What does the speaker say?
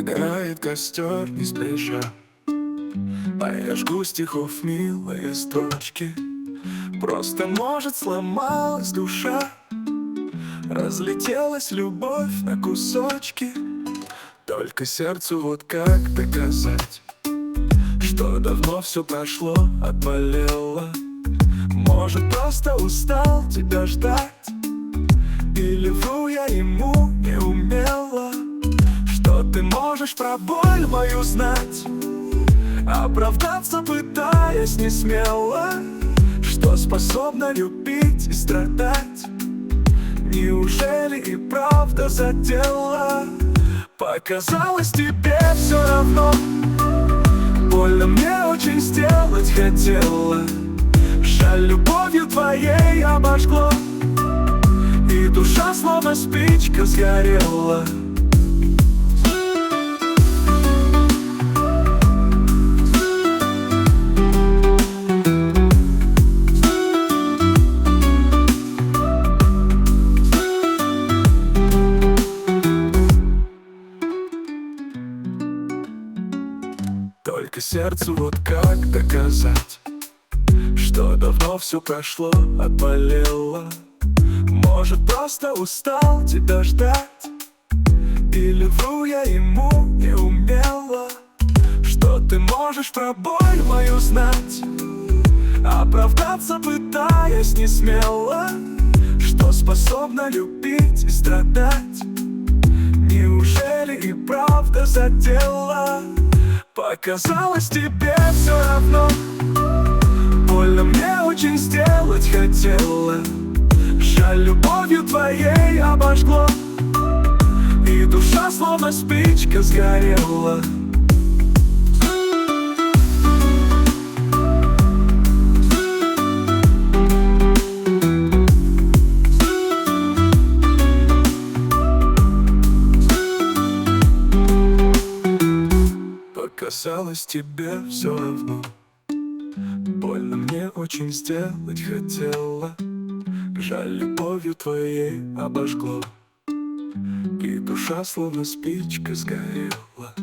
Догорает костер не спеша, а я жгу стихов милые строчки. Просто, может, сломалась душа, разлетелась любовь на кусочки. Только сердцу вот как доказать, что давно все прошло, отболело. Может, просто устал тебя ждать, или вру я ему неумело. Что ты можешь про боль мою знать, оправдаться пытаясь не смело. Что способна любить и страдать? Неужели и правда задела? Показалось тебе все равно, больно мне очень сделать хотела. Жаль, любовью твоей обожгло, и душа словно спичка сгорела. Только сердцу вот как доказать, что давно все прошло, отболело. Может, просто устал тебя ждать, или вру я ему неумело. Что ты можешь про боль мою знать, оправдаться пытаясь не смело. Что способна любить и страдать? Неужели и правда задела? Показалось тебе все равно, больно мне очень сделать хотела. Жаль, любовью твоей обожгло, и душа словно спичка сгорела. Показалось тебе все равно, больно мне очень сделать хотела. Жаль, любовью твоей обожгло, и душа словно спичка сгорела.